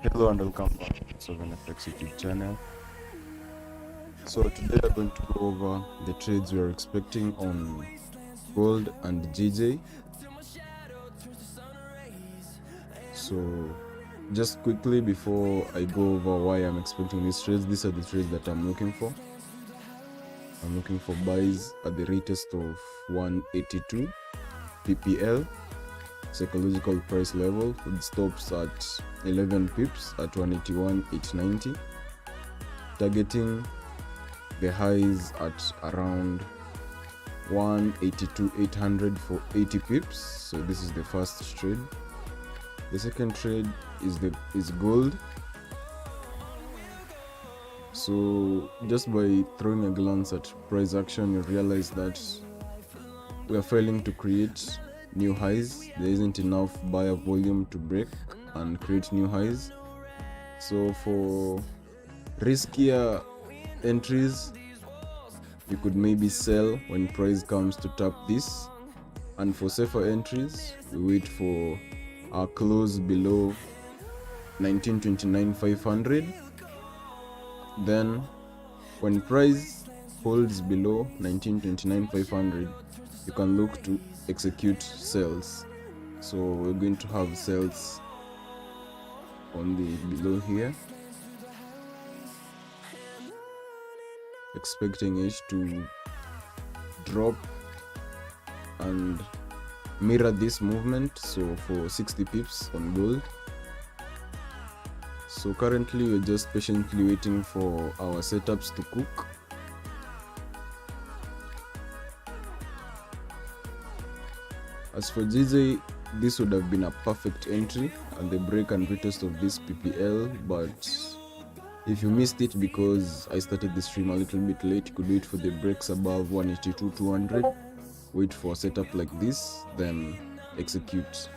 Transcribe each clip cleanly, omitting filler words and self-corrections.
Hello and welcome back to Sovren FOREX YouTube channel. So today we're going to go over the trades we are expecting on gold and GJ. So just quickly before I go over why I'm expecting these trades, these are the trades that I'm looking for. I'm looking for buys at the retest of 182 PPL psychological price level with stops at 11 pips at 181,890, targeting the highs at around 182,800 for 80 pips. So this is the first trade. The second trade is gold. So just by throwing a glance at price action, you realize that we are failing to create new highs. There isn't enough buyer volume to break and create new highs. So for riskier entries, you could maybe sell when price comes to tap this, and for safer entries we wait for our close below 1929,500. Then when price holds below 1929,500, you can look to execute sales. So we're going to have sales on the below here, expecting it to drop and mirror this movement, so for 60 pips on gold. So currently we're just patiently waiting for our setups to cook. As for GJ, this would have been a perfect entry at the break and retest of this PPL, but if you missed it because I started the stream a little bit late, you could wait for the breaks above 182,200, wait for a setup like this, then execute.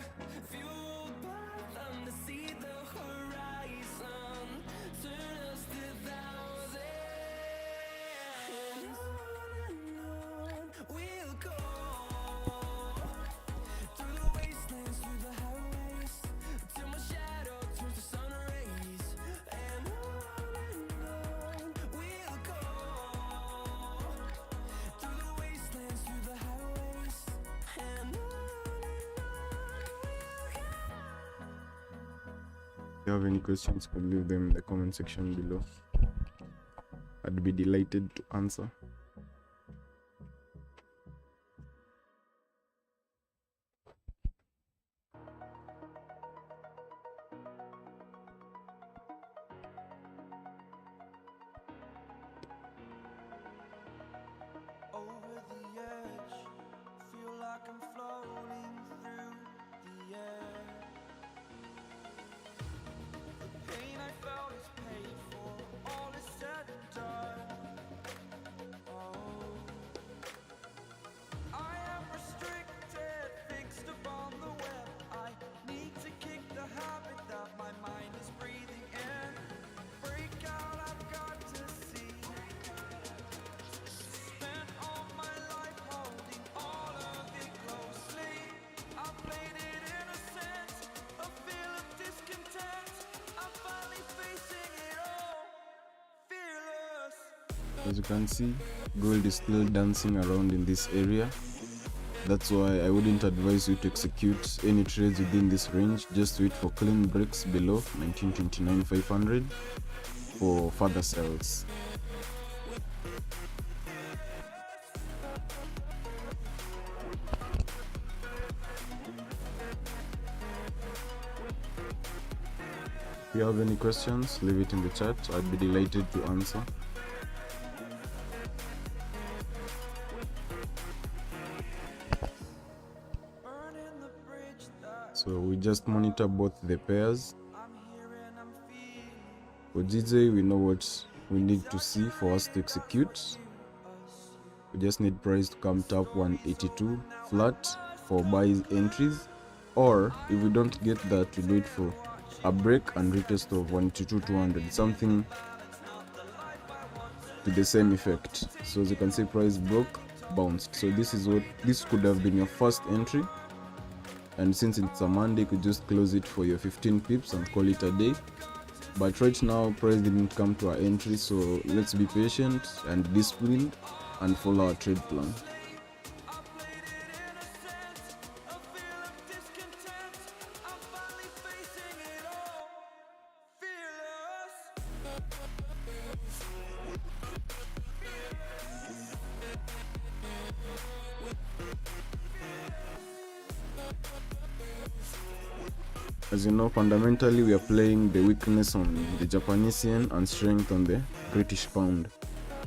If you have any questions, you can leave them in the comment section below. I'd be delighted to answer. Over the edge, feel like I'm floating through the air. The pain I felt is paid for, all is said and done. Oh, I am restricted, fixed upon the web. I need to kick the habit that my mind is breathing in. Break out, I've got to see. Spent all my life holding all of it closely. I played it innocent, a feel of discontent. I'm finally facing it all, fearless. As you can see, gold is still dancing around in this area. That's why I wouldn't advise you to execute any trades within this range. Just wait for clean breaks below 1929,500 for further sales. If you have any questions, leave it in the chat. I'd be delighted to answer. Burning the bridge that So we just monitor both the pairs. I'm hearing, I'm feeling. For GJ, we know what we need to see for us to execute. We just need price to come tap 182 flat for buys entries, or if we don't get that, we wait for a break and retest of 182,200, something to the same effect. So as you can see, price broke, bounced. So this could have been your first entry, and since it's a Monday, you could just close it for your 15 pips and call it a day. But right now, price didn't come to our entry, so let's be patient and disciplined and follow our trade plan. As you know, fundamentally we are playing the weakness on the Japanese yen and strength on the British pound,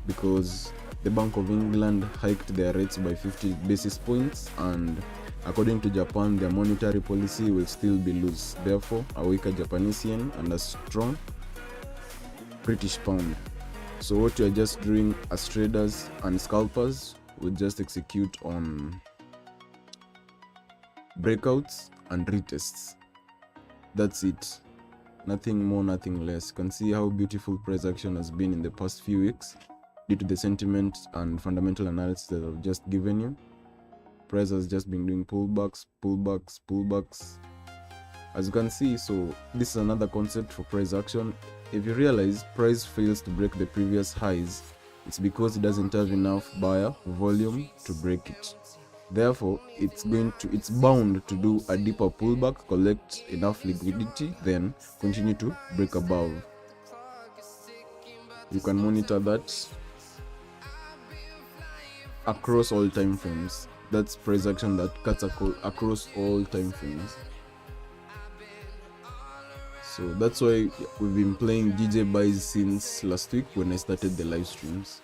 because the Bank of England hiked their rates by 50 basis points, and according to Japan, their monetary policy will still be loose. Therefore, a weaker Japanese yen and a strong British pound. So what we are just doing as traders and scalpers, we just execute on breakouts and retests. That's it. Nothing more, nothing less. You can see how beautiful price action has been in the past few weeks due to the sentiment and fundamental analysis that I've just given you. Price has just been doing pullbacks, pullbacks, pullbacks, as you can see. So this is another concept for price action. If you realize price fails to break the previous highs, it's because it doesn't have enough buyer volume to break it. Therefore, it's bound to do a deeper pullback, collect enough liquidity, then continue to break above. You can monitor that across all time frames. That's price action that cuts across all time frames. So that's why we've been playing DJ buys since last week when I started the live streams.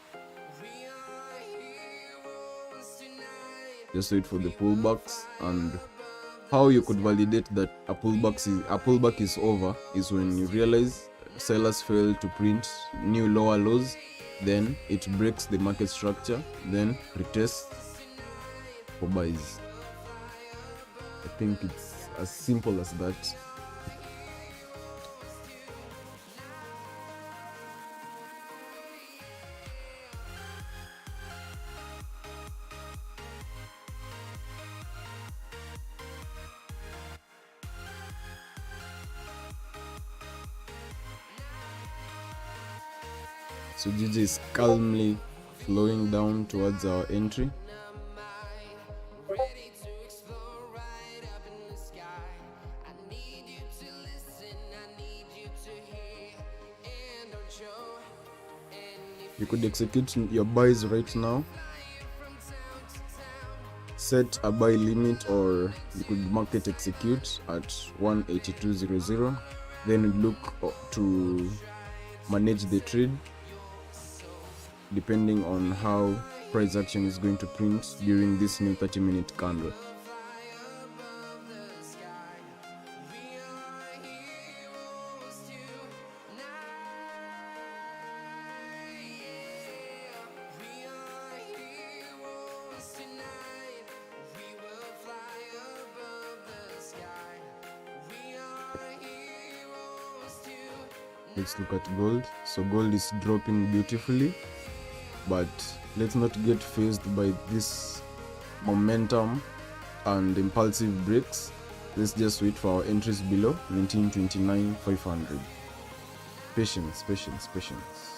Just wait for the pullbacks, and how you could validate that a pullback is over is when you realize sellers fail to print new lower lows, then it breaks the market structure, then retests for buys. I think it's as simple as that. So GG is calmly flowing down towards our entry. You could execute your buys right now. Set a buy limit, or you could market execute at 182.00. Then look to manage the trade depending on how price action is going to print during this new 30-minute candle. Let's look at gold. So gold is dropping beautifully, but let's not get fazed by this momentum and impulsive breaks. Let's just wait for our entries below 1929,500. Patience, patience, patience.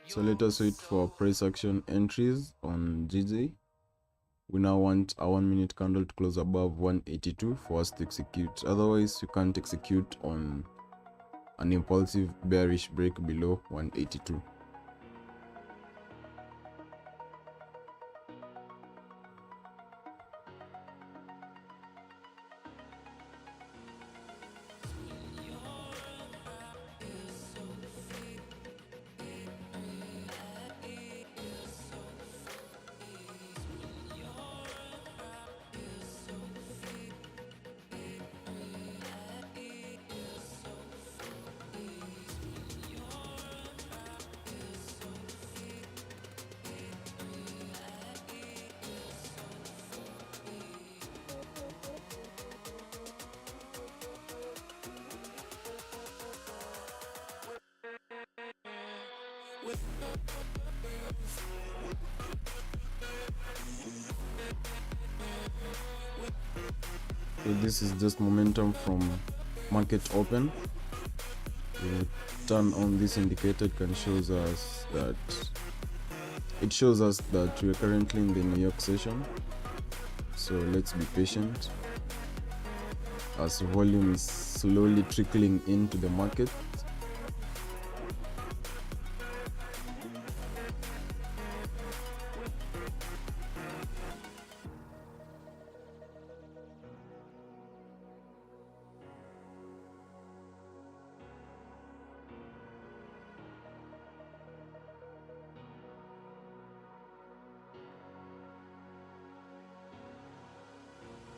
So let us wait for price action entries on GJ. We now want a 1 minute candle to close above 182 for us to execute. Otherwise, you can't execute on an impulsive bearish break below 182. So this is just momentum from market open. We turn on this indicator, it can shows us that we are currently in the New York session. So let's be patient as volume is slowly trickling into the market.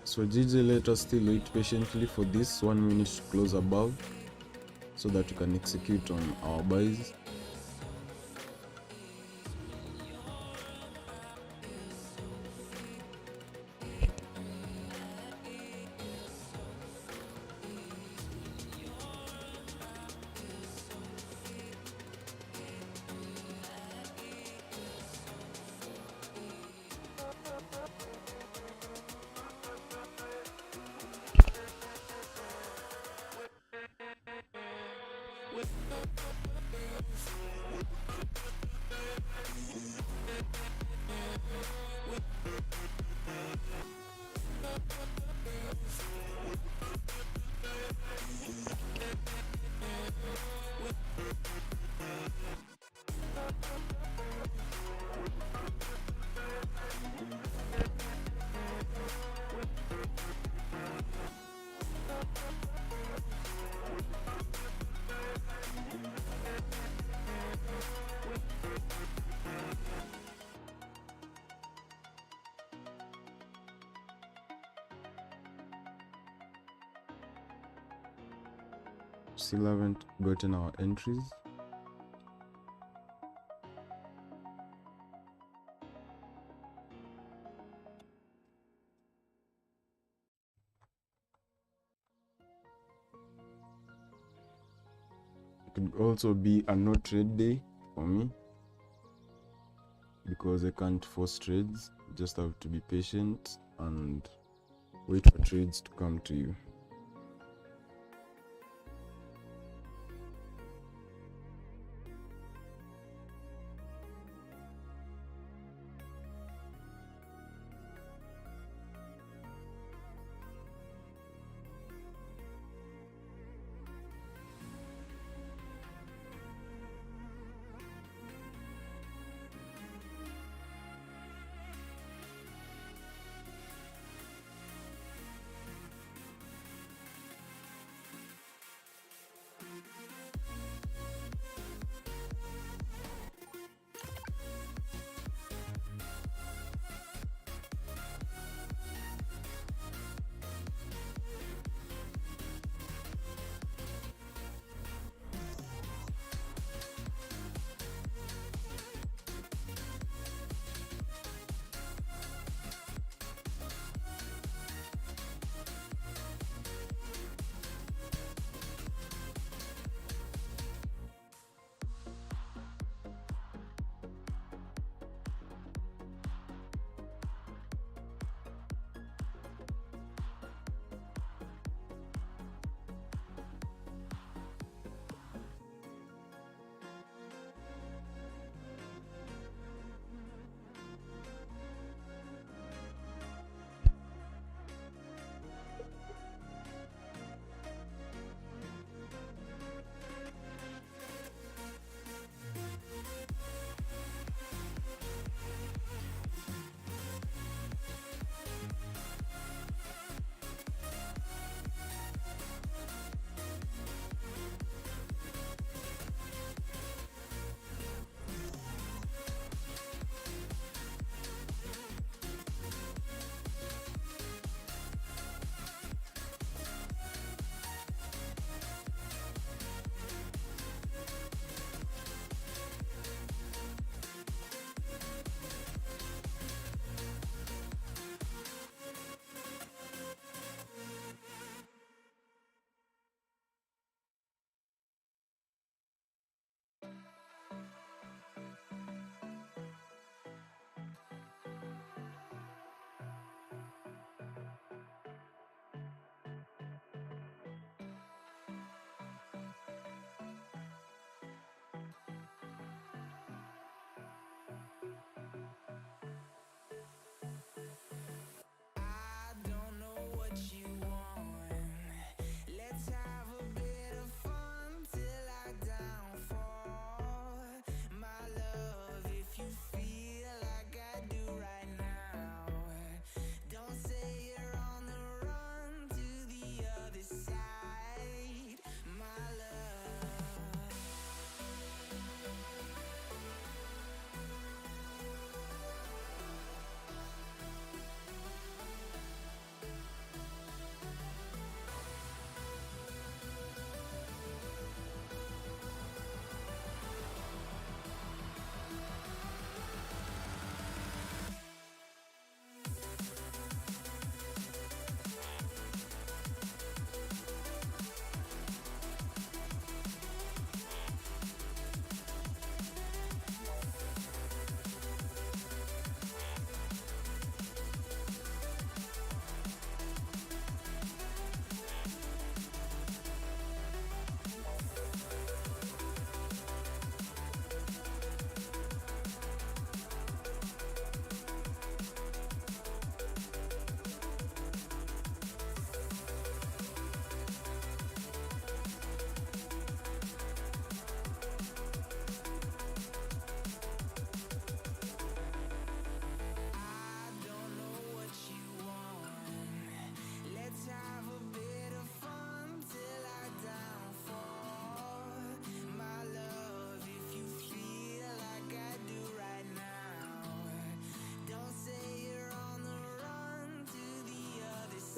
So GG, let us still wait patiently for this 1 minute to close above so that we can execute on our buys. Still haven't gotten our entries. It could also be a no trade day for me because I can't force trades. Just have to be patient and wait for trades to come to you.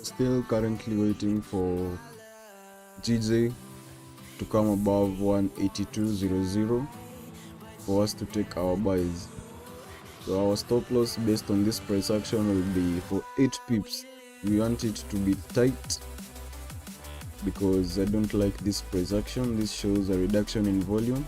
Still currently waiting for GJ to come above 182.00 for us to take our buys. So our stop loss based on this price action will be for 8 pips. We want it to be tight because I don't like this price action. This shows a reduction in volume.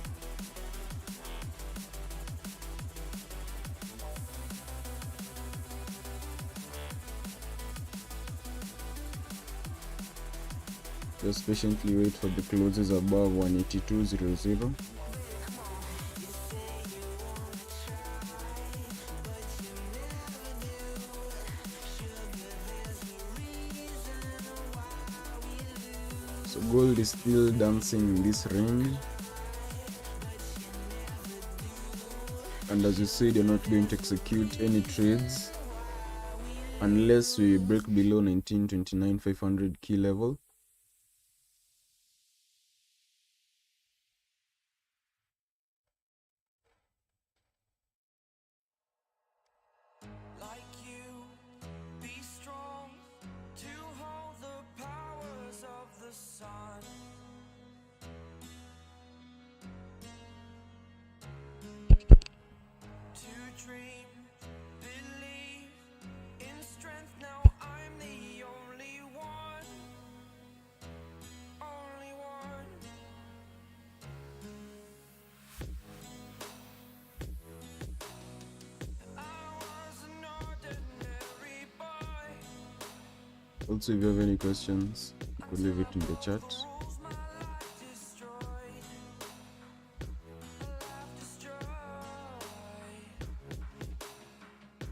Just patiently wait for the closes above 182.00. So gold is still dancing in this range, and as you said, you're not going to execute any trades unless we break below 1929,500 key level. Like you, be strong to hold the powers of the sun. To dream, believe in strength. Now I'm the only one, only one. I was an ordinary boy. Also, if you have any questions, you could leave it in the chat. Rules my life destroyed. Life destroyed.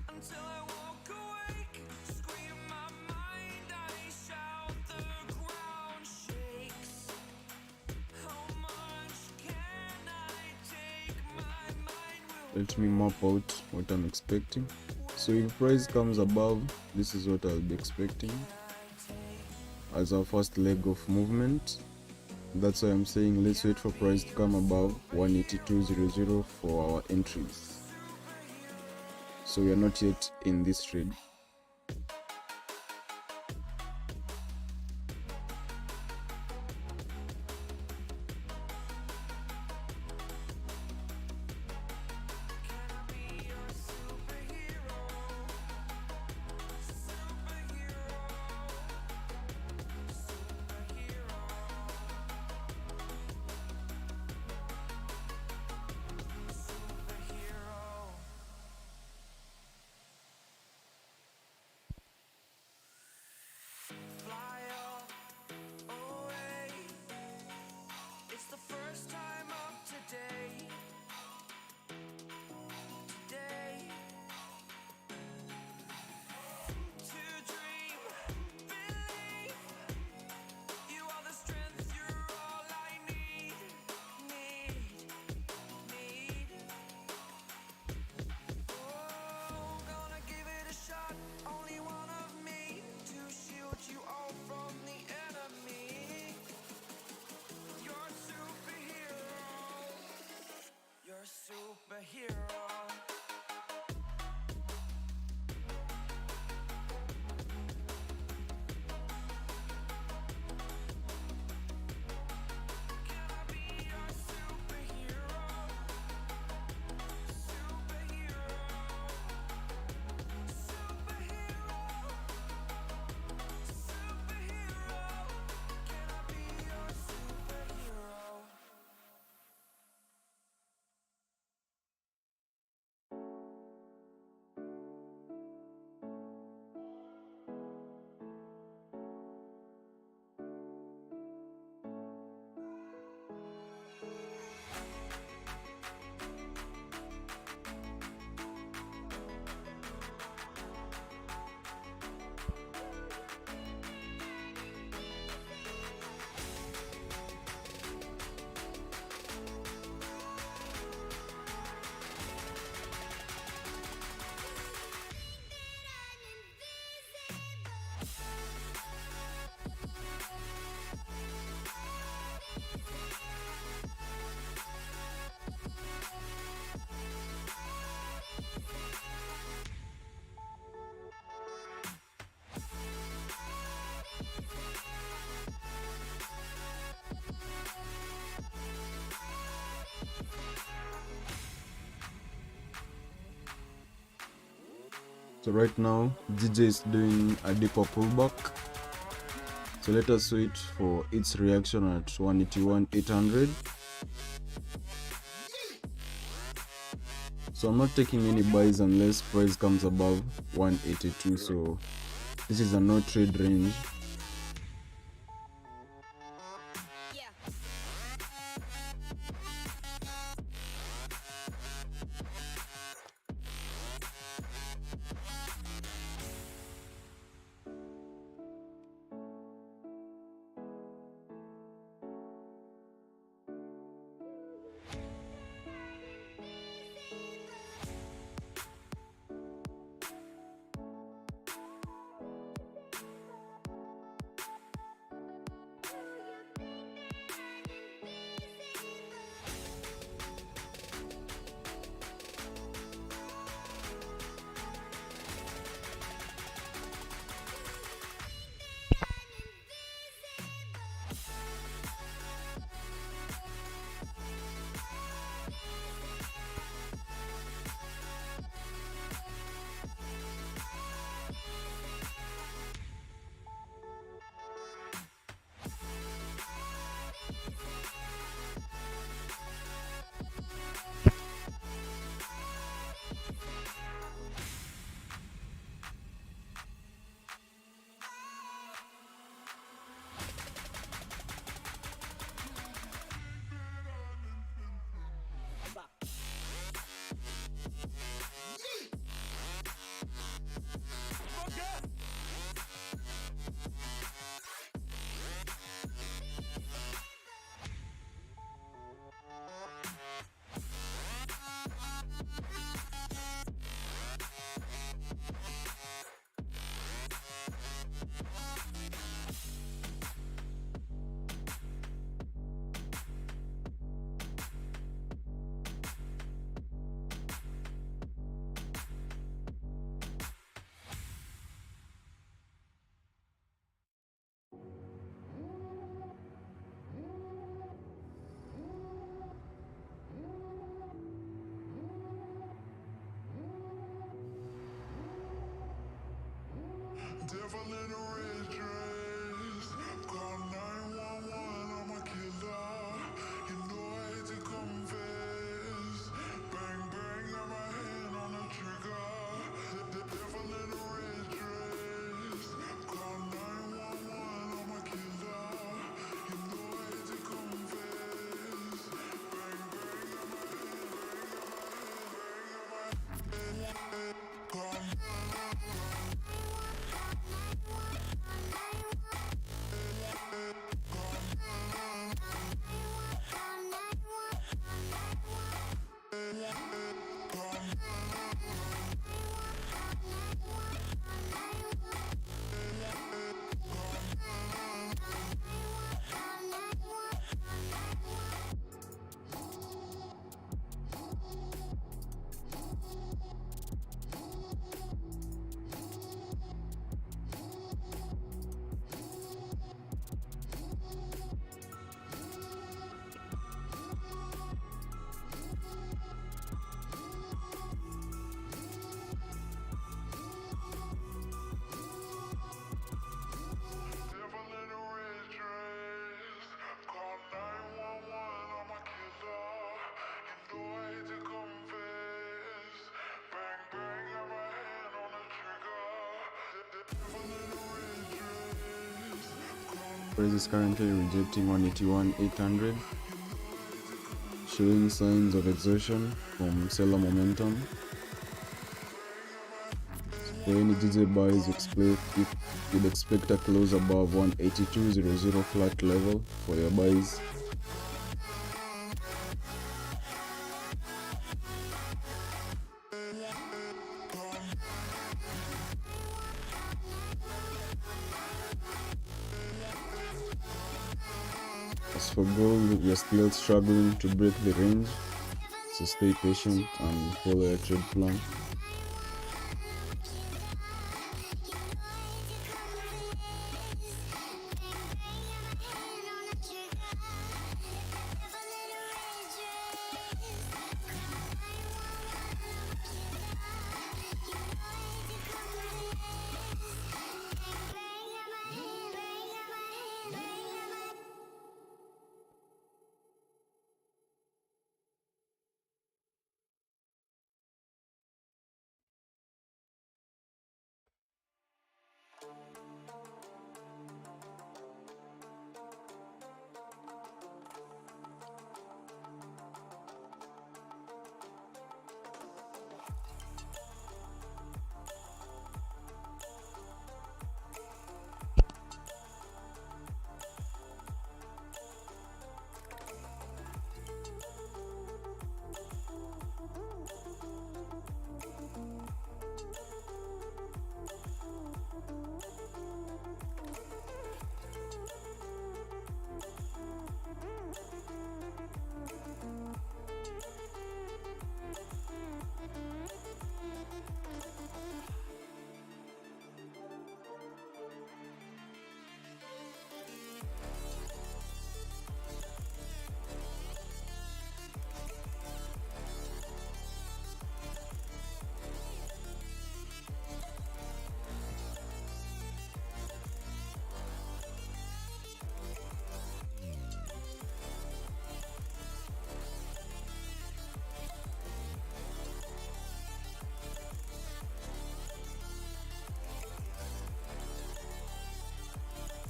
Until I walk awake, scream my mind, I shout, the ground shakes. How much can I take? My mind will Let me map out what I'm expecting. So if price comes above, this is what I'll be expecting as our first leg of movement. That's why I'm saying let's wait for price to come above 182.00 for our entries. So we are not yet in this trade. be your superhero. Superhero. Superhero. Superhero. So right now GJ is doing a deeper pullback, so let us wait for its reaction at 181.800. So I'm not taking any buys unless price comes above 182, so this is a no trade range. Devil in a red dress, call 911, I'm a killer. You know I hate to confess. Bang bang, got my hand on the trigger. The devil in a red dress, call 911, I'm a killer. You know I hate to confess. Bang bang, got my hand, call. Price is currently rejecting 181.800, showing signs of exhaustion from seller momentum. For any GJ buys, you'd expect a close above 182.00 flat level for your buys. As for gold, we are still struggling to break the range, so stay patient and follow your trade plan.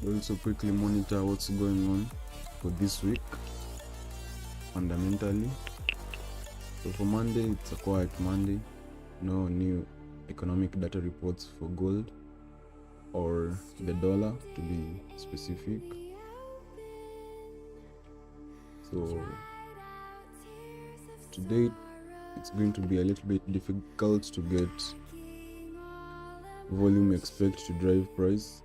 We'll also quickly monitor what's going on for this week fundamentally. So for Monday, it's a quiet Monday. No new economic data reports for gold or the dollar, to be specific. So today it's going to be a little bit difficult to get volume expect to drive price.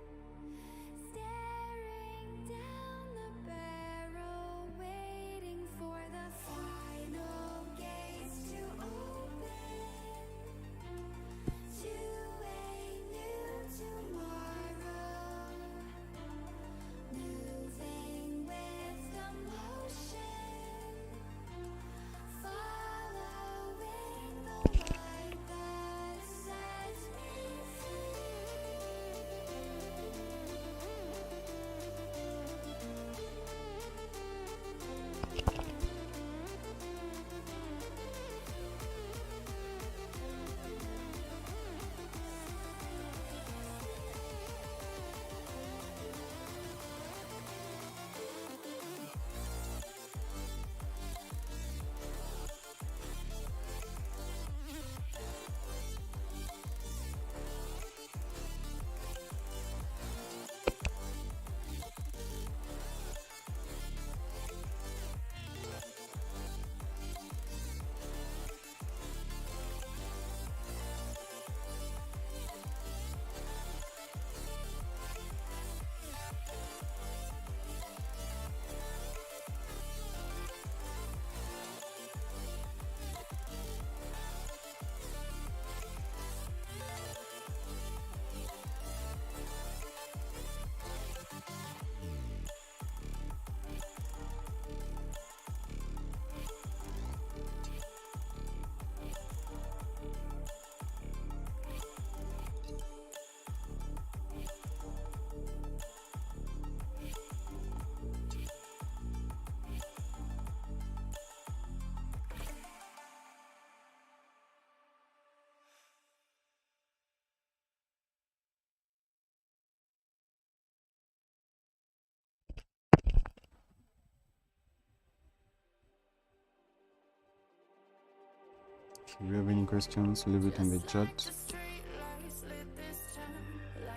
If you have any questions, leave it in the chat.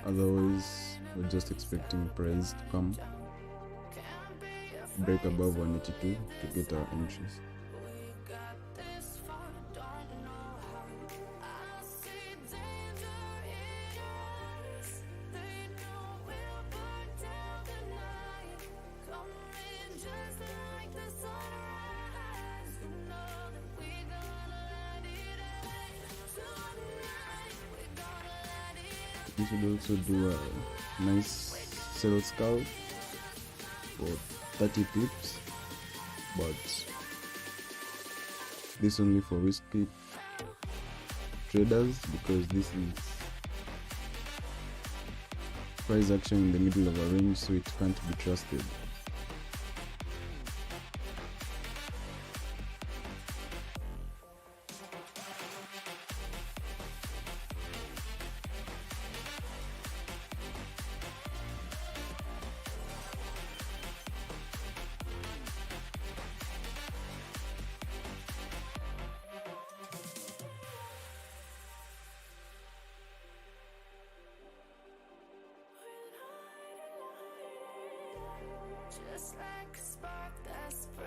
Otherwise, we're just expecting price to come break above 182 to get our entries. You should also do a nice sell scalp for 30 pips, but this only for risky traders because this is price action in the middle of a range, so it can't be trusted.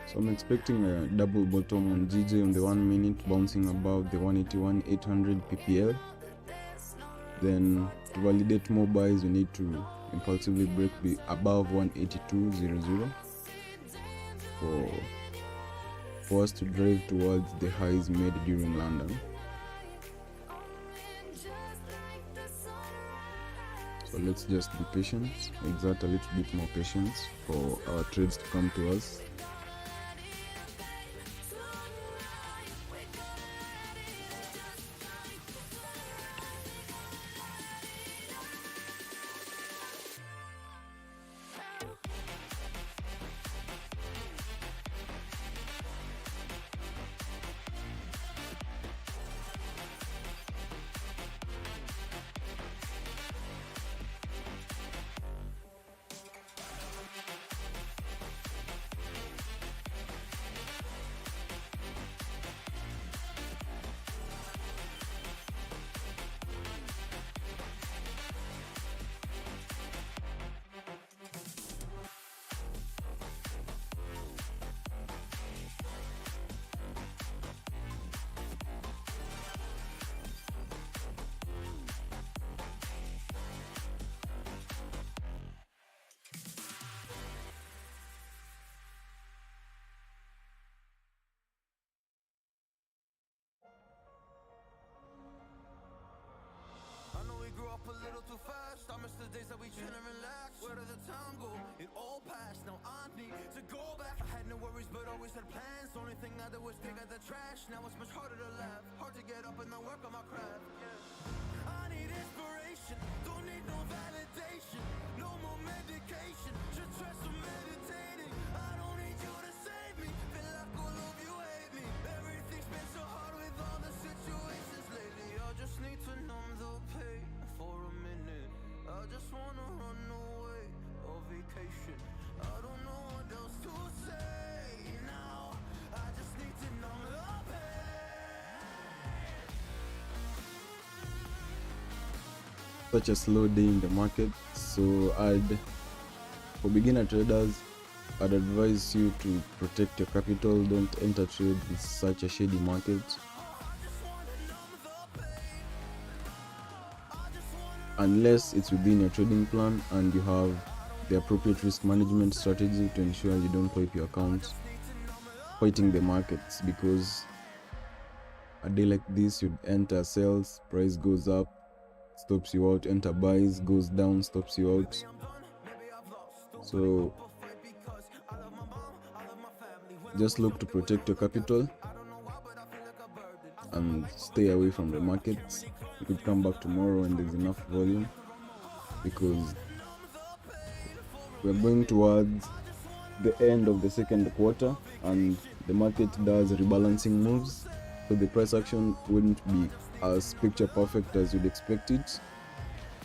So I'm expecting a double bottom on GJ on the 1 minute, bouncing above the 181.800 ppl. Then to validate more buys, we need to impulsively break above 182.00 for us to drive towards the highs made during London. So let's just be patient, exert a little bit more patience for our trades to come to us. little too fast. I miss the days that we chill and relax. Where did the time go? It all passed. Now I need to go back. I had no worries, but always had plans. Only thing I did was pick at the trash. Now it's much harder to laugh. Hard to get up and then work on my craft. I need inspiration. Don't need no validation. No more medication. Just try some meditating. I don't need you to save me. Feel like all of you hate me. Everything's been so hard with all the situations lately. I just need to numb the pain for a minute. I just wanna run away on vacation. I don't know what else to say now. I just need to numb the pain. Such a slow day in the market, so for beginner traders, I'd advise you to protect your capital. Don't enter trade with such a shady market unless it's within your trading plan and you have the appropriate risk management strategy to ensure you don't wipe your account fighting the markets, because a day like this you'd enter sells, price goes up, stops you out, enter buys, goes down, stops you out. So just look to protect your capital and stay away from the markets. You could come back tomorrow and there's enough volume, because we're going towards the end of the second quarter and the market does rebalancing moves, so the price action wouldn't be as picture perfect as you'd expect it.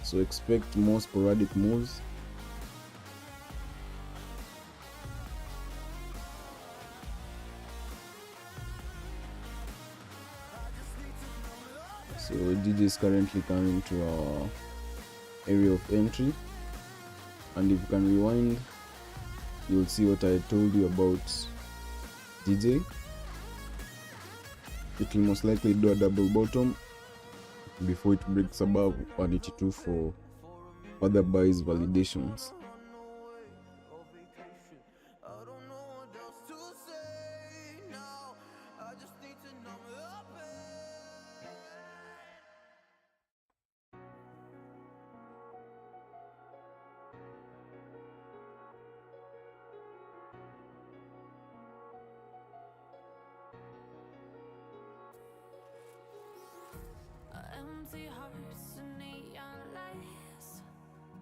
So expect more sporadic moves. So GG is currently coming to our area of entry, and if you can rewind, you'll see what I told you about DJ. It will most likely do a double bottom before it breaks above 182 for further buys validations. Empty hearts and neon lights,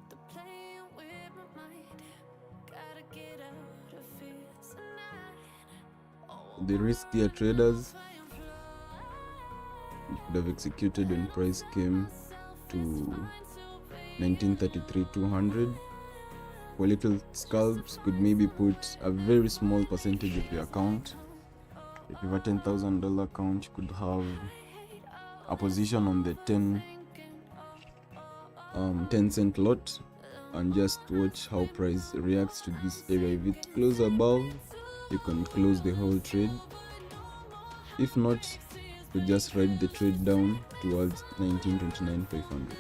they're playing with my mind. Gotta get out of here tonight. The riskier traders, you could have executed when price came to 1933 200. For little scalps, could maybe put a very small percentage of your account. If you have a $10,000 account, you could have a position on the 10 cent lot and just watch how price reacts to this area. If it closes above, you can close the whole trade. If not, you just ride the trade down towards 1929,500.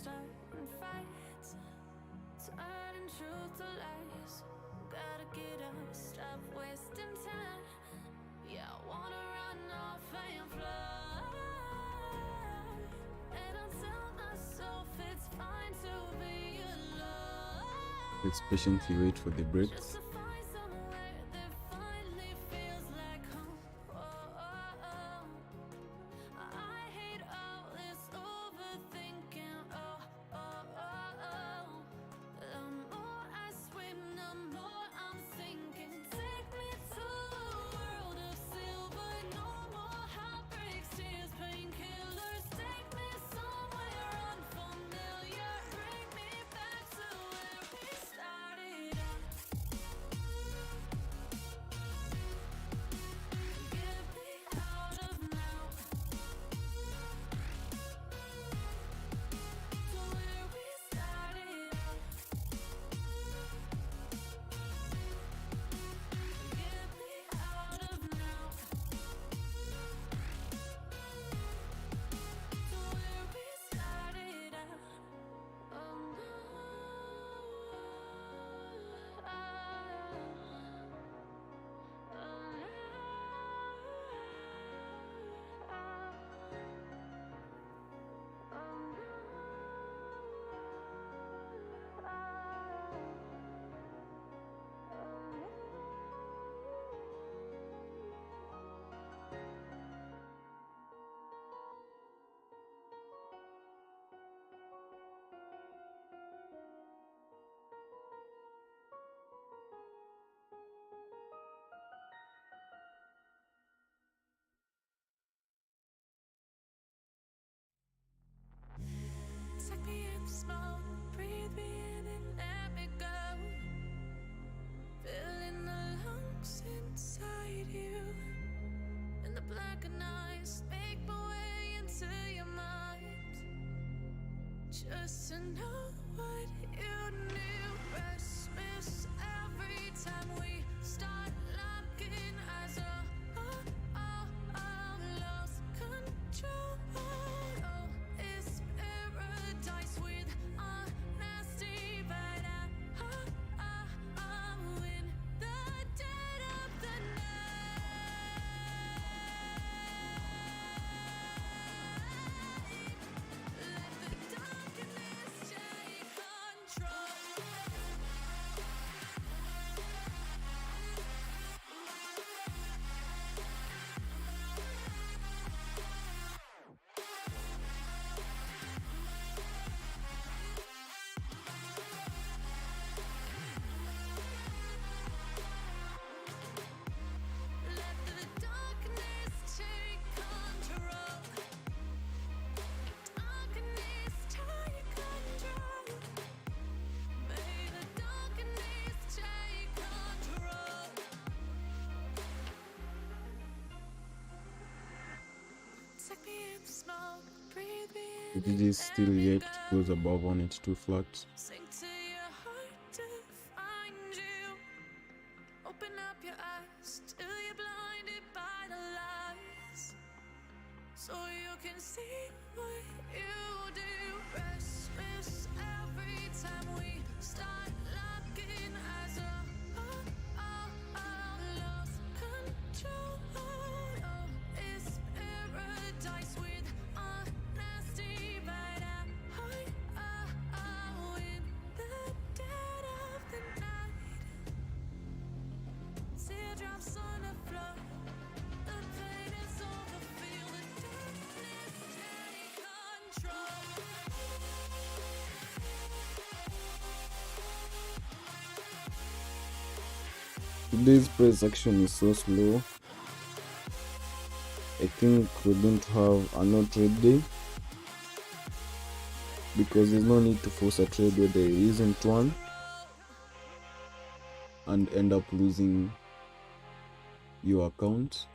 Starting fights, turning truth to lies. Gotta get up, stop wasting time. Yeah, I wanna run off and fly. And I'll tell myself it's fine to be alone. Let's patiently wait for the breaks. Just to find somewhere that finally feels like home. I hate all this overthinking. The more I swim, the more I'm sinking. Take me to a world of silver, no more heartbreaks, tears, painkillers. Take me somewhere unfamiliar, bring me of smoke, breathe me in and let me go. Filling the lungs inside you, and the blackened eyes make my way into your mind. Just to know what you knew. Restless every time we start locking eyes. Lost control. Oh, it's paradise with honesty, but I'm in the dead of the night. Let the darkness take control. Let the darkness take control. Darkness take control. May the darkness take control. Take me in the smoke, breathe me in. It is still yet to close above 182 flat. Sink to your heart to find you. Open up your eyes till you're blinded by the lies, so you can see what you do. Restless every time we start locking eyes. Lost control. Oh, it's paradise with honesty, but I'm in the dead of the night. Teardrops on the floor. The pain is over. Feel the darkness take control. Today's price action is so slow. I think we're going to have a no trade day, because there's no need to force a trade where there isn't one and end up losing your account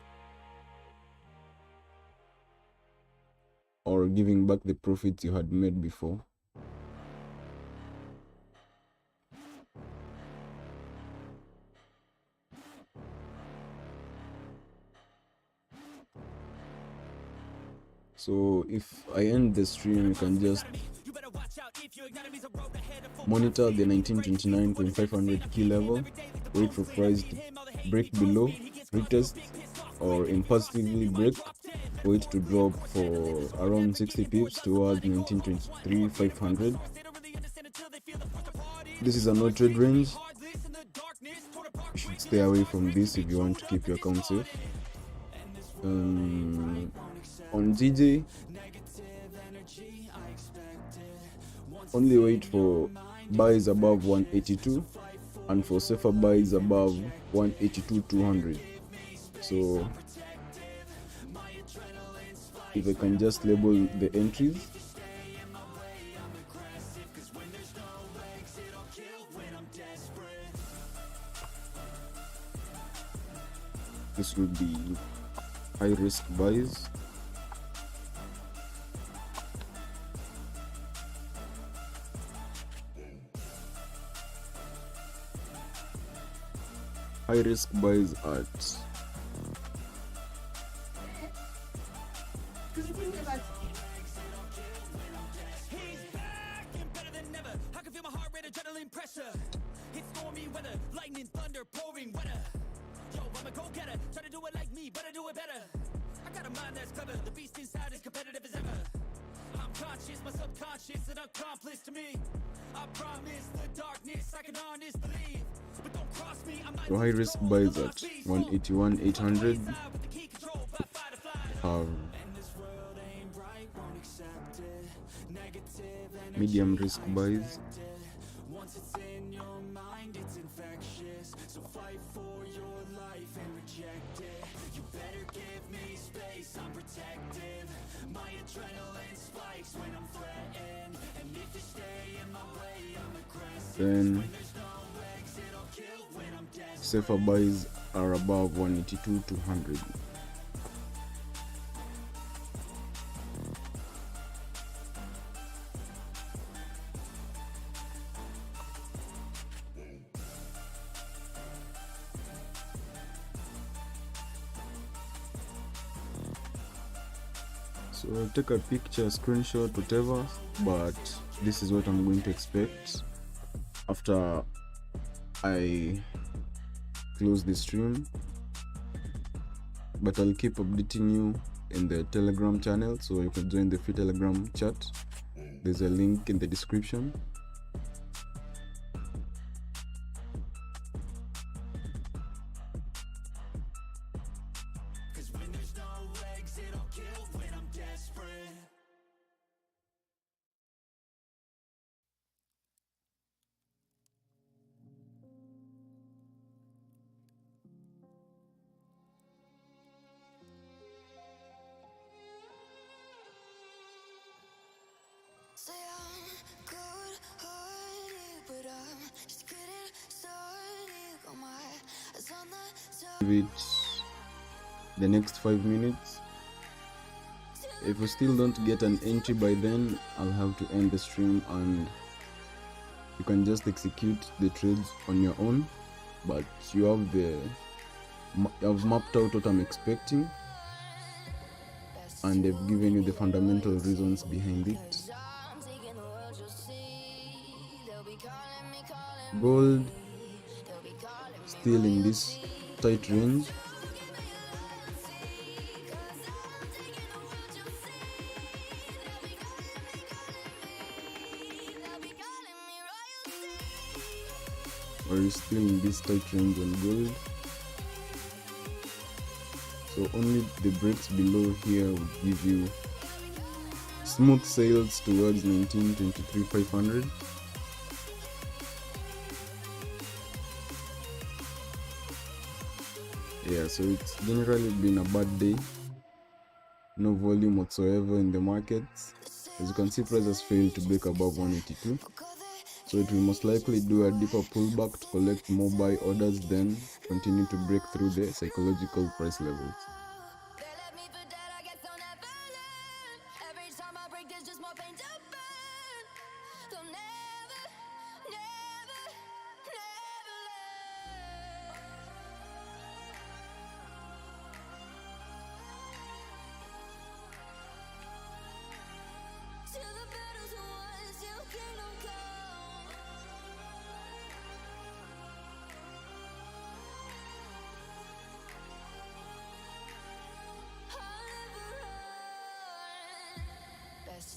or giving back the profits you had made before. So if I end the stream, you can just monitor the 1929.500 key level, wait for price to break below, retest, or impulsively break, wait to drop for around 60 pips towards 1923.500. This is a no trade range. You should stay away from this if you want to keep your account safe. On GJ, only wait for buys above 182, and for safer buys above 182.200. So if I can just label the entries, this will be high risk buys. High risk buys at It's stormy weather, lightning, thunder, pouring weather. Yo, I'm a go-getter, try to do it like me, but I do it better. I got a mind that's clever, the beast inside is competitive as ever. I'm conscious, my subconscious, an accomplice to me. I promise the darkness, I can harness, believe. But don't cross me, I'm not so high risk buys at 181.800. Medium risk buys once it's in your mind, it's infectious. So fight for your life and reject it. You better give me space, I'm protective. My adrenaline spikes when I'm threatened. And if you stay Then safer buys are above 182 to 100. So I'll take a picture, screenshot, whatever, but this is what I'm going to expect after I close the stream. But I'll keep updating you in the Telegram channel, so you can join the free Telegram chat. There's a link in the description. Say I'm good-hearted, but I'm just getting started. Got my eyes on the top. Give it the next 5 minutes. If we still don't get an entry by then, I'll have to end the stream and you can just execute the trades on your own. But you have mapped out what I'm expecting, and they've given you the fundamental reasons behind it. Gold still in this tight range. Or still in this tight range on gold. So only the breaks below here would give you smooth sales towards 1923,500. Yeah, so it's generally been a bad day. No volume whatsoever in the markets. As you can see, prices failed to break above 182. So it will most likely do a deeper pullback to collect more buy orders, then continue to break through the psychological price levels.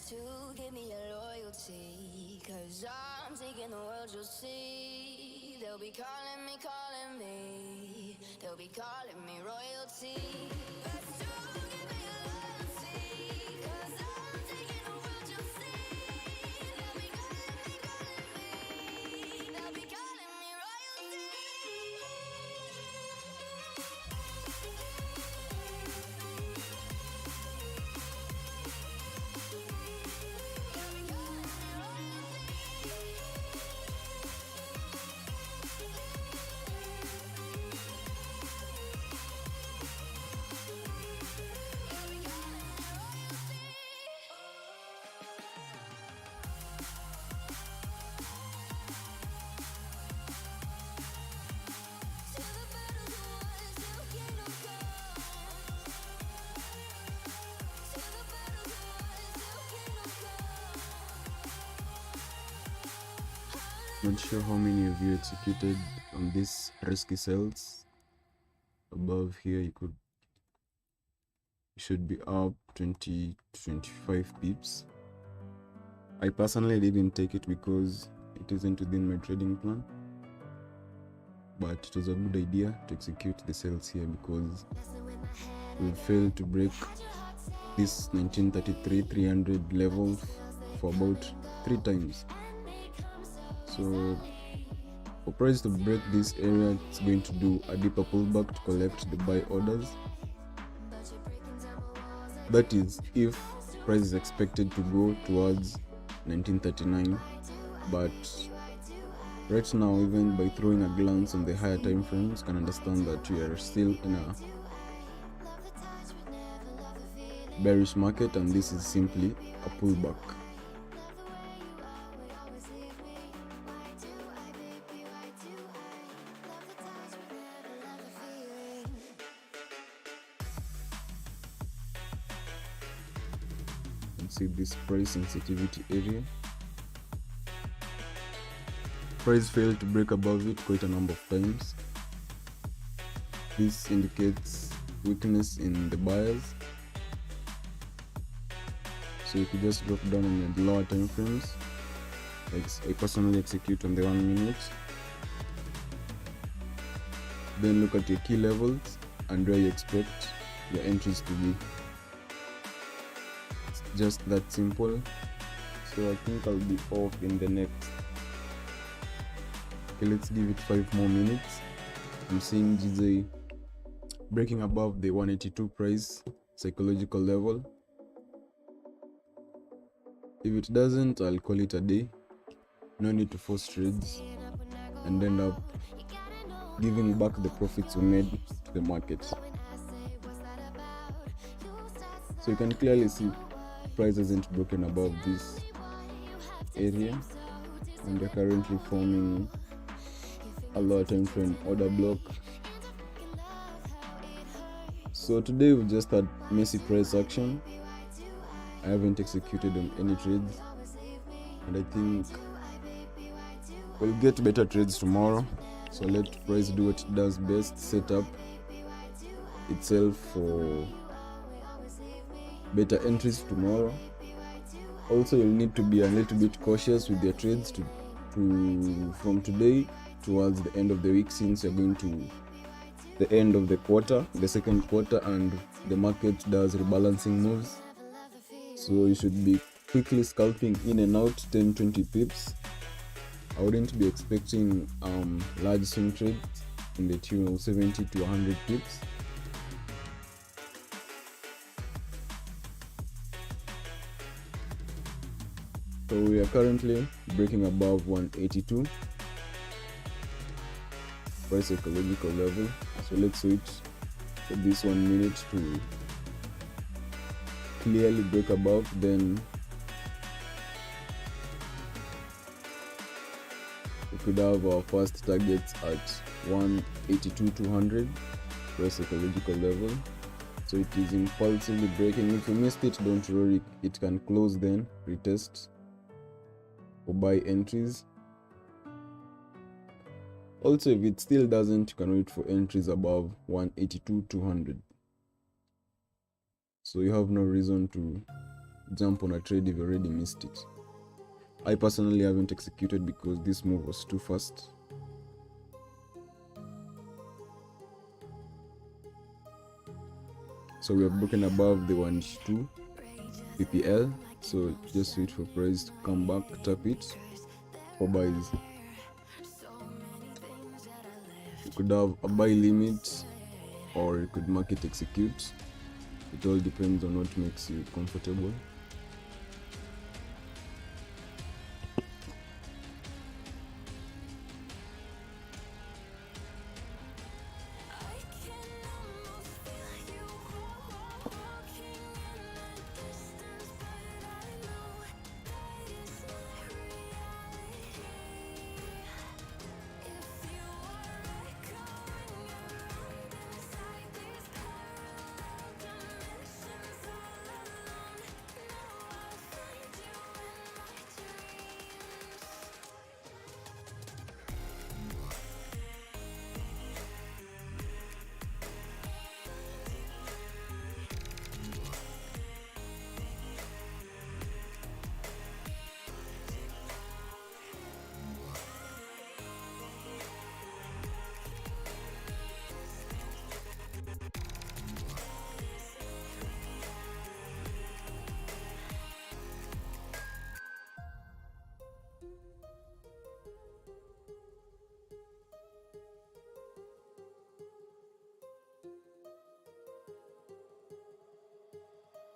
To give me your loyalty, 'cause I'm taking the world, you'll see. They'll be calling me, they'll be calling me royalty. Best to give me your loyalty, 'cause I'm taking the world, you'll see. They'll be calling me, they'll be calling me royalty. Not sure how many of you executed on these risky sells. Above here you should be up 20 to 25 pips. I personally didn't take it because it isn't within my trading plan, but it was a good idea to execute the sales here because we failed to break this 1933-300 level for about 3 times. So for price to break this area, it's going to do a deeper pullback to collect the buy orders. That is if price is expected to go towards 1939, but Right now, even by throwing a glance on the higher time frames, you can understand that we are still in a bearish market, and this is simply a pullback. You can see this price sensitivity area. Price failed to break above it quite a number of times. This indicates weakness in the buyers. So you could just drop down on the lower time frames. Like I personally execute on the 1 minute. Then look at your key levels and where you expect your entries to be. It's just that simple. So I think I'll be off in the next. Okay, let's give it 5 more minutes. I'm seeing GJ breaking above the 182 price psychological level. If it doesn't, I'll call it a day. No need to force trades and end up giving back the profits we made to the market. So you can clearly see price hasn't broken above this area, and they're currently forming a lower time frame order block. So today we just had messy price action. I haven't executed on any trades, and I think we'll get better trades tomorrow. So let price do what it does best, set up itself for better entries tomorrow. Also, you'll need to be a little bit cautious with your trades from today towards the end of the week, since you're going to the end of the quarter, the second quarter, and the market does rebalancing moves. So you should be quickly scalping in and out 10-20 pips. I wouldn't be expecting large swing trades in the tune of 70 to 100 pips. So we are currently breaking above 182 price psychological level. So let's wait for this 1 minute to clearly break above, then we could have our first targets at 182-200 price psychological level. So it is impulsively breaking. If you missed it, don't worry, it can close, then retest or buy entries. Also, if it still doesn't, you can wait for entries above 182-200. So you have no reason to jump on a trade if you already missed it. I personally haven't executed because this move was too fast. So we have broken above the 182 PPL. So just wait for price to come back, tap it for buys. You could have a buy limit, or you could market execute. It all depends on what makes you comfortable.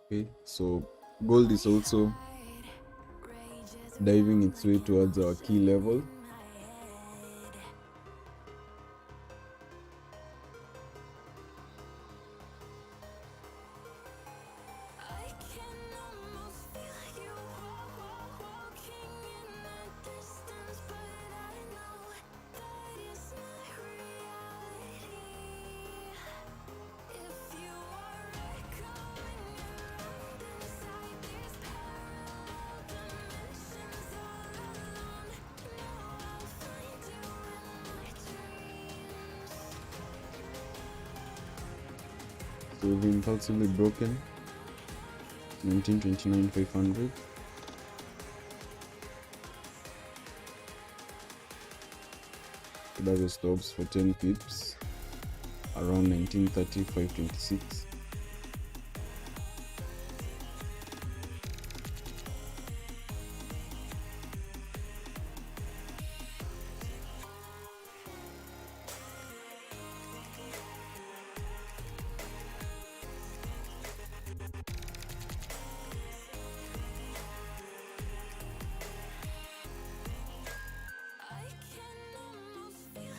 Okay, so gold is also diving its way towards our key level. So we've impulsively broken 1929,500. That was stops for 10 pips around 1930,526.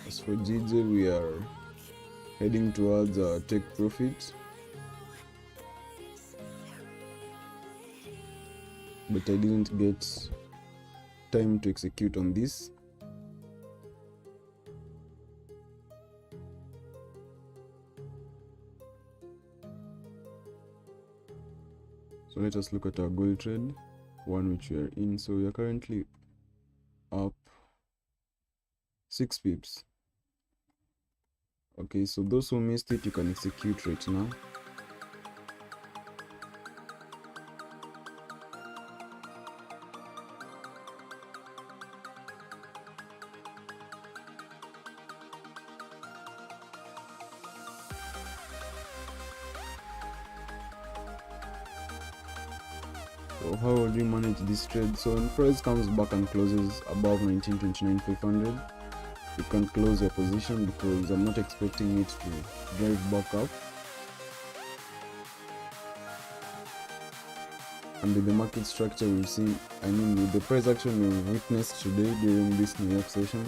As for GJ, we are heading towards our take profit, but I didn't get time to execute on this. So let us look at our gold trade, one which we are in. So we are currently up 6 pips. Okay, so those who missed it, you can execute right now. So how would we manage this trade? So when price comes back and closes above 1929,500, you can close your position because I'm not expecting it to drive back up. And with the market structure we've seen, with the price action we've witnessed today during this New York session,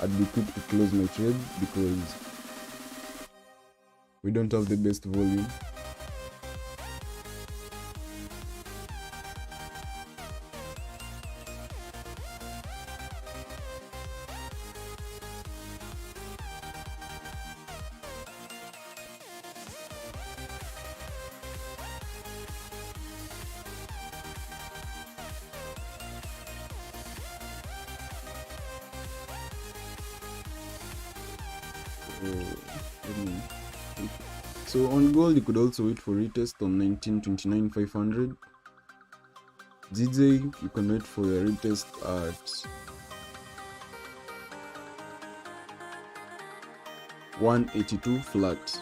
I'd be quick to close my trade because we don't have the best volume. So on gold, you could also wait for retest on 1929,500. GJ, you can wait for your retest at 182 flat.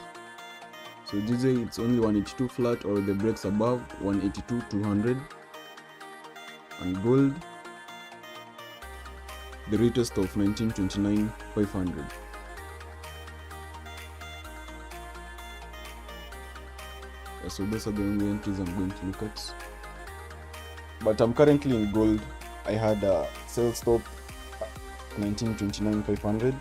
So GJ, it's only 182 flat or the breaks above 182,200. And gold, the retest of 1929,500. So those are the only entries I'm going to look at. But I'm currently in gold. I had a sell stop 1929,500.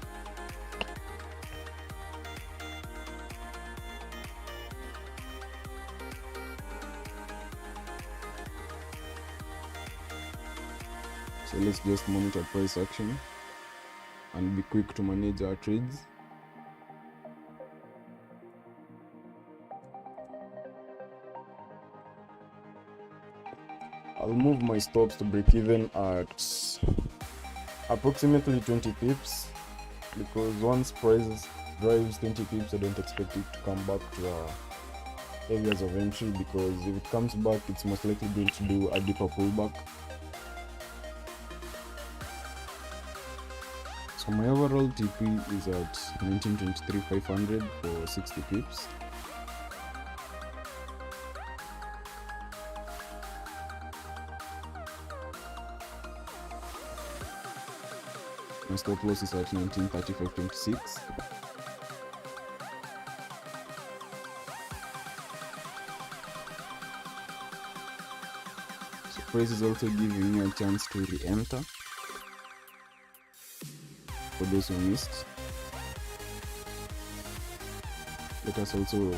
So let's just monitor price action and be quick to manage our trades. I'll move my stops to break even at approximately 20 pips because once price drives 20 pips, I don't expect it to come back to our areas of entry, because if it comes back, it's most likely going to do a deeper pullback. So my overall TP is at 1923,500 for 60 pips. My stop loss is at 1935.26. So price is also giving me a chance to re-enter for those who missed. Let us also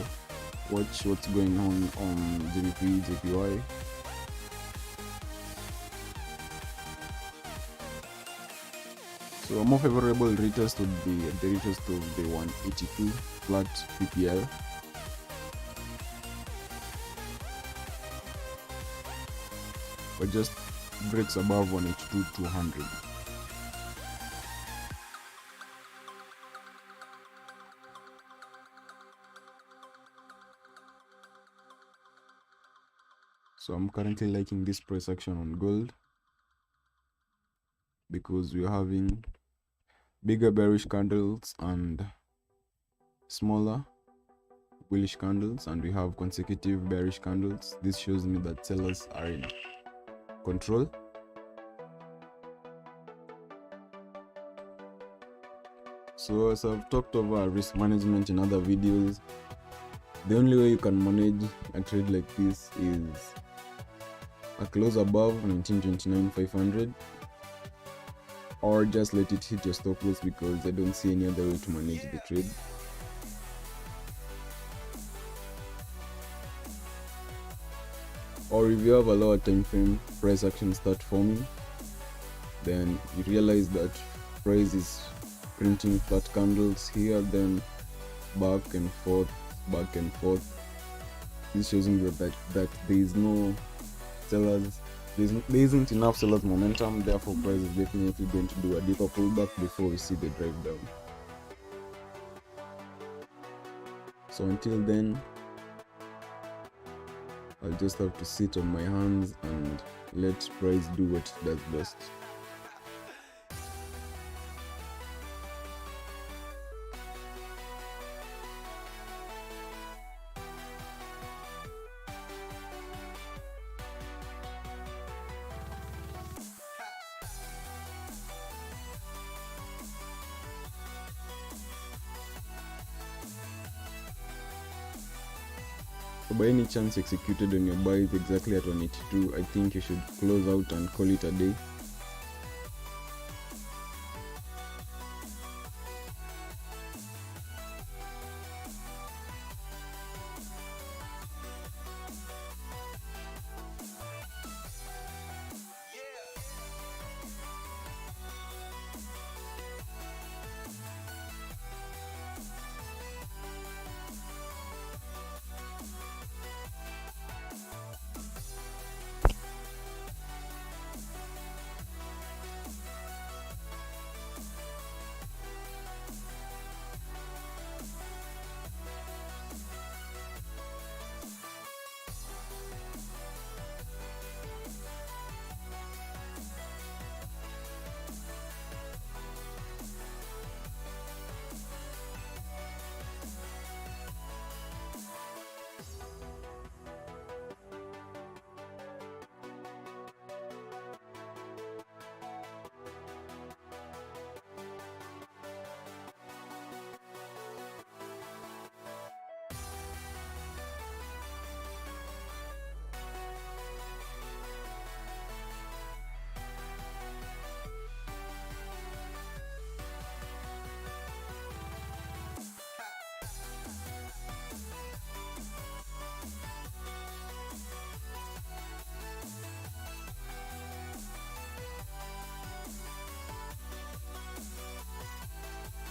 watch what's going on GBP JPY. So a more favorable retest would be the retest of the 182 flat PPL. But just breaks above 182,200. So I'm currently liking this price action on gold because we're having bigger bearish candles and smaller bullish candles, and we have consecutive bearish candles. This shows me that sellers are in control. So as I've talked over risk management in other videos, the only way you can manage a trade like this is a close above 1929,500, or just let it hit your stop loss, because I don't see any other way to manage the trade. Or if you have a lower time frame, price action start forming, then you realize that price is printing flat candles here, then back and forth. This shows me that there is no sellers, there isn't enough sellers momentum, therefore price is definitely going to do a deeper pullback before we see the drive down. So until then, I'll just have to sit on my hands and let price do what it does best. So by any chance executed on your buys exactly at 182, I think you should close out and call it a day.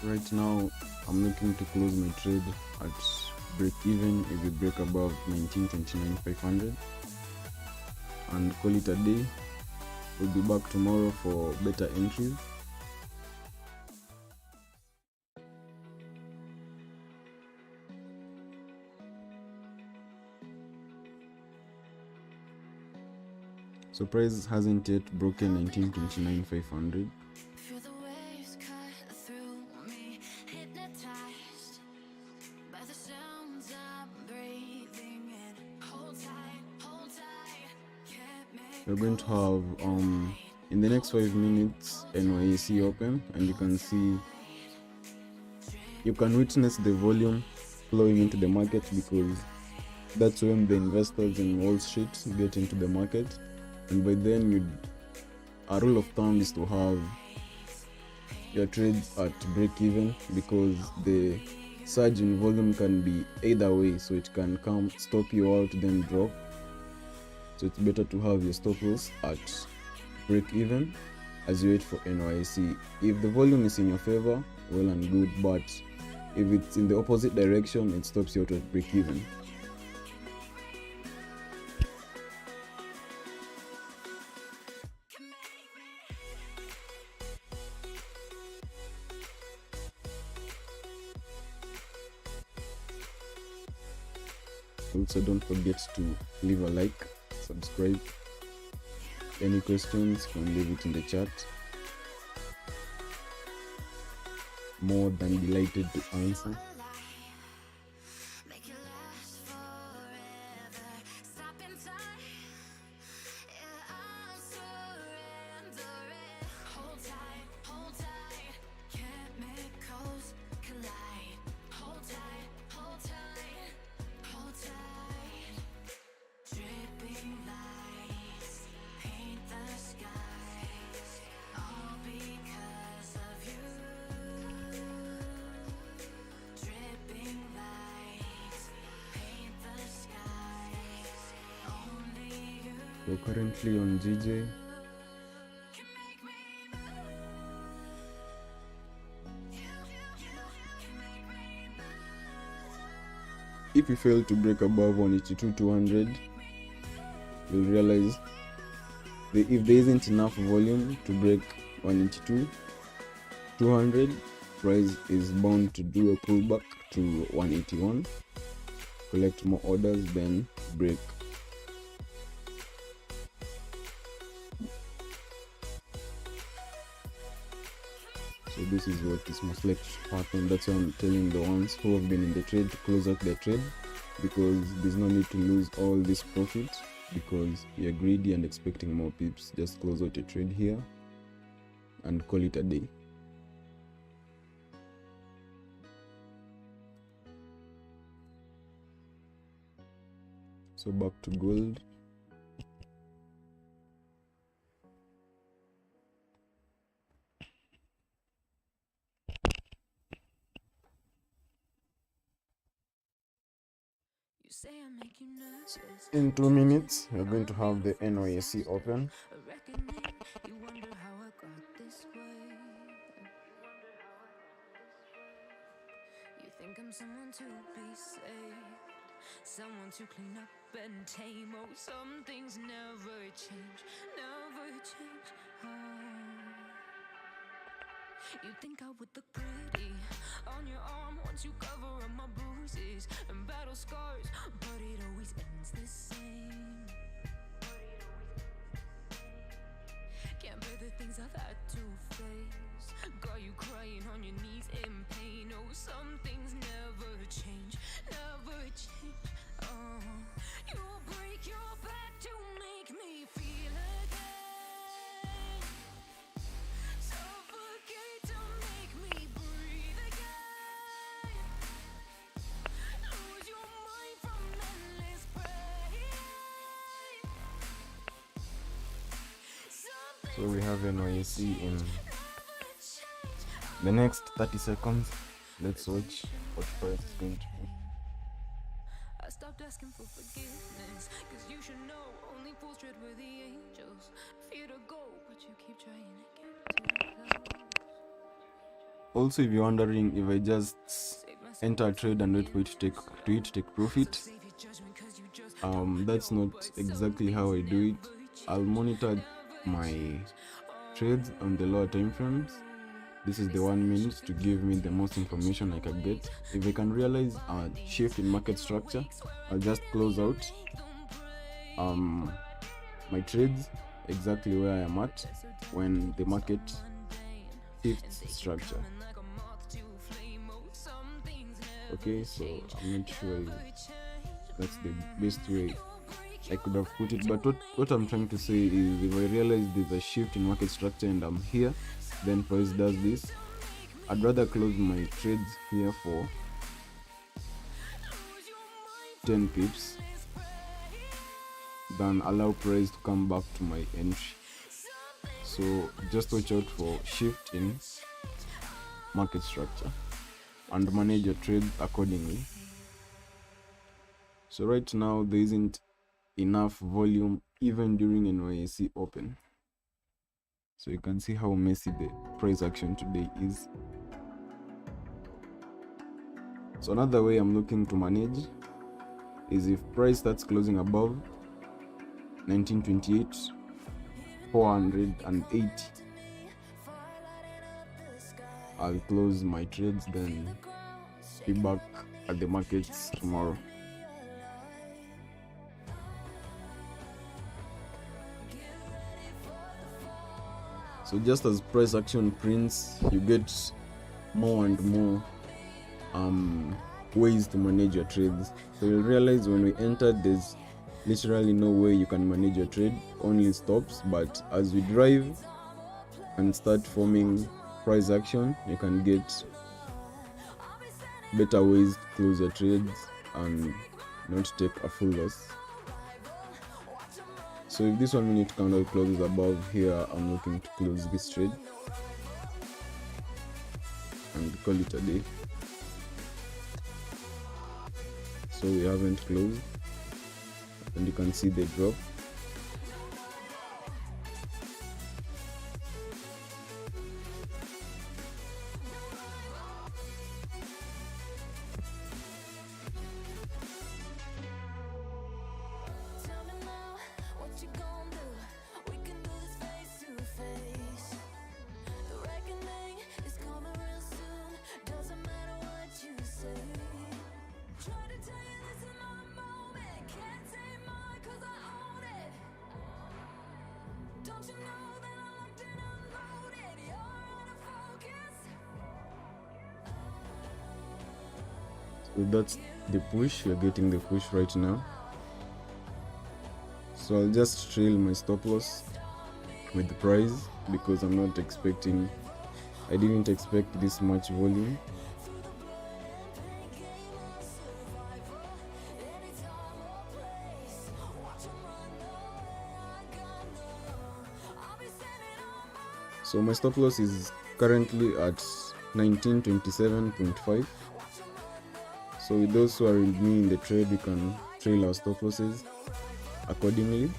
Right now, I'm looking to close my trade at break even if we break above 1929,500 and call it a day. We'll be back tomorrow for better entries. So price hasn't yet broken 1929,500. Feel the waves cut through me, hypnotized by the sounds I'm breathing in. Hold tight, can't make We're going to have in the next 5 minutes NYC open, and you can see, you can witness the volume flowing into the market, because that's when the investors in Wall Street get into the market. And by then, a rule of thumb is to have your trades at break even, because the surge in volume can be either way, so it can come stop you out then drop. So it's better to have your stop loss at break even as you wait for NYC. If the volume is in your favor, well and good, but if it's in the opposite direction, it stops you out at break even. Also, don't forget to leave a like subscribe. Any questions, you can leave it in the chat. More than delighted to answer. Make it last forever. Stop in time. Yeah, I'm surrendering. Hold tight, chemicals collide. Hold tight, hold tight, hold tight. Dripping lights paint the skies, all because of you. Dripping lights paint the skies, only you We're currently on GJ. can make me move. You can make me move. If you fail to break above 182,200, you'll realize that if there isn't enough volume to break 182,200, price is bound to do a pullback to 181, collect more orders, then break. So this is what is most likely to happen. That's why I'm telling the ones who have been in the trade to close out their trade, because there's no need to lose all this profit because you're greedy and expecting more pips. Just close out a trade here and call it a day. So back to gold. You say I make you nervous. In 2 minutes, we're going to have the NYSE open. A reckoning. You wonder how I got this way. You think I'm someone to be saved, someone to clean up and tame. Oh, some things never change, never change. Oh. You think I would look pretty on your arm once you cover up my bruises and battle scars, but it always ends the same. Can't bear the things I've had to face. Got you crying on your knees in pain. Oh, some things never change, never change. Oh, you'll break your back to make me feel again. Suffocate to make me breathe again. Lose your mind from endless pain. So we have NYSE in the next 30 seconds. Let's watch what price is going to be. I stopped asking for forgiveness, cause you should know only fools tread where the angels fear to go, but you keep trying to get too close. Also, if you're wondering if I just enter a trade and wait for it to take profit, Save your judgment, cause you just that's not exactly how I do it. I'll monitor my trades on the lower time frames. This is the 1 minute to give me the most information I can get. If I can realize a shift in market structure, I'll just close out my trades exactly where I am at when the market shifts structure. Okay, so I'm not sure if that's the best way I could have put it, but what I'm trying to say is if I realize there's a shift in market structure and I'm here, then price does this, I'd rather close my trades here for 10 pips than allow price to come back to my entry. So just watch out for shift in market structure and manage your trade accordingly. So right now there isn't enough volume even during NYSE open. So you can see how messy the price action today is. So another way I'm looking to manage is if price starts closing above 1928 480, I'll close my trades, then be back at the markets tomorrow. So just as price action prints, you get more and more ways to manage your trades. So you'll realize when we entered, there's literally no way you can manage your trade, only stops. But as we drive and start forming price action, you can get better ways to close your trades and not take a full loss. So if this 1 minute candle closes above here, I'm looking to close this trade and call it a day. So we haven't closed, and you can see the drop. Tell me now, what you gon' do? We can do this face to face. The reckoning is coming real soon. Doesn't matter what you say. Try to tell you this is my moment. Can't take mine 'cause I own it. Don't you know that I'm locked and unloaded? You're out of focus. So that's the push. You're getting the push right now. So I'll just trail my stop loss with the price because I'm not expecting, I didn't expect this much volume. So my stop loss is currently at 1927.5. So with those who are with me in the trade, we can trail our stop losses accordingly.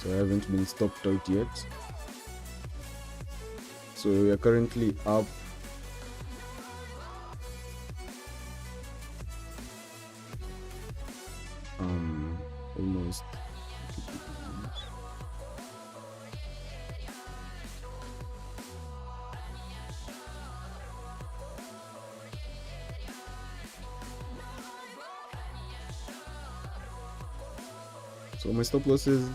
So I haven't been stopped out yet. So we are currently up almost so my stop loss is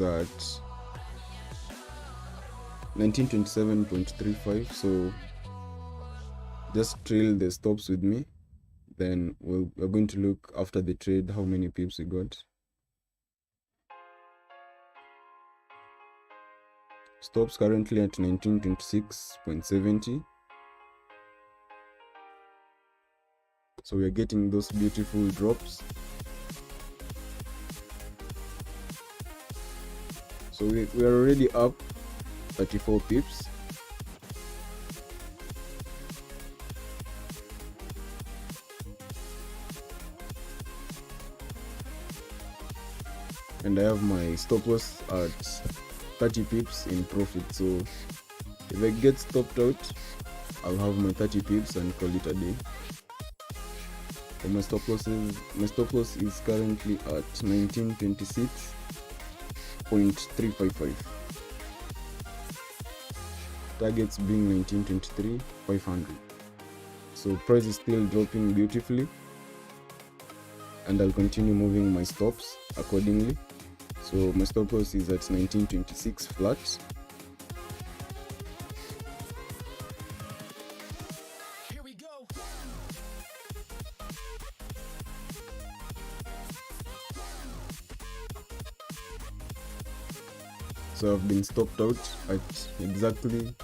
at 1927.35. so just trail the stops with me, then we're going to look after the trade how many pips we got. Stops currently at 1926.70. So we are getting those beautiful drops. So we are already up 34 pips. And I have my stop loss at 30 pips in profit. So if I get stopped out, I'll have my 30 pips and call it a day. So my stop loss is currently at 1926.355. Targets being 1923.500. So price is still dropping beautifully, and I'll continue moving my stops accordingly. So my stop loss is at 1926 flat. Here we go. So I've been stopped out at exactly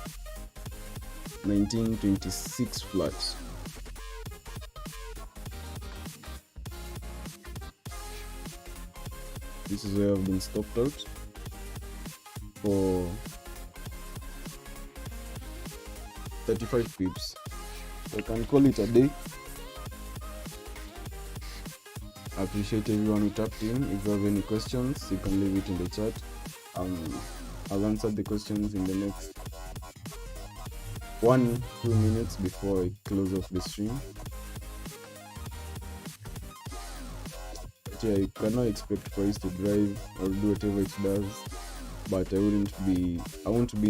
1926 flat. This is where I've been stopped out for 35 pips. So I can call it a day. I appreciate everyone who tapped in. If you have any questions, you can leave it in the chat. I'll answer the questions in the next 1-2 minutes before I close off the stream. But yeah, you cannot expect price to drive or do whatever it does, but I won't be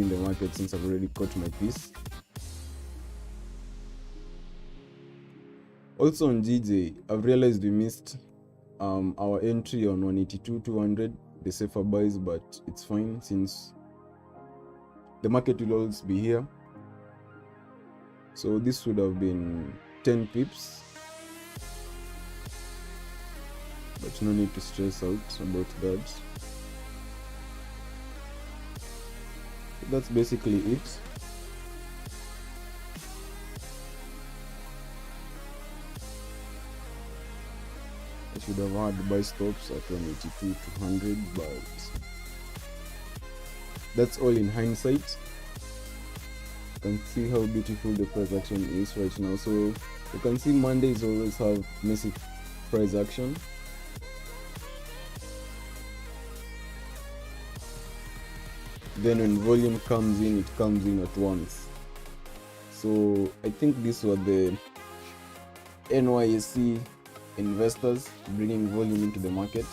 in the market since I've already caught my piece. Also on GJ, I've realized we missed our entry on 182.200, the safer buys, but it's fine since the market will always be here. So this would have been 10 pips, but no need to stress out about that. That's basically it. I should have had buy stops at 182.200, but that's all in hindsight. You can see how beautiful the price action is right now. So you can see Mondays always have messy price action. Then when volume comes in, it comes in at once. So I think these were the NYSE investors bringing volume into the market.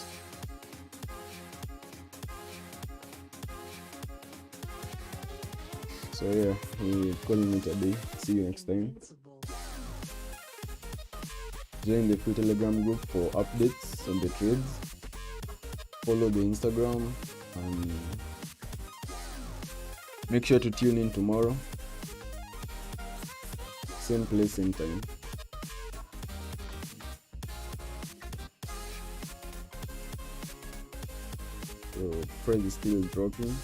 So yeah, we're calling it a day. See you next time. Join the free Telegram group for updates on the trades. Follow the Instagram and make sure to tune in tomorrow. Same place, same time. So price is still dropping.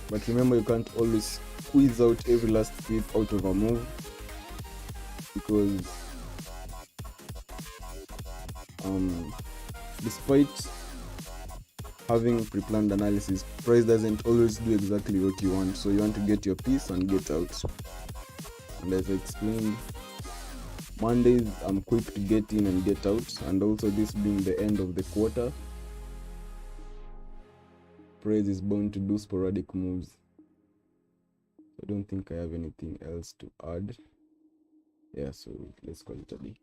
But remember, you can't always squeeze out every last pip out of a move, because despite having pre-planned analysis, price doesn't always do exactly what you want. So you want to get your piece and get out. And as I explained, Mondays I'm quick to get in and get out, and also this being the end of the quarter, price is bound to do sporadic moves. I don't think I have anything else to add. Yeah, so let's call it a day.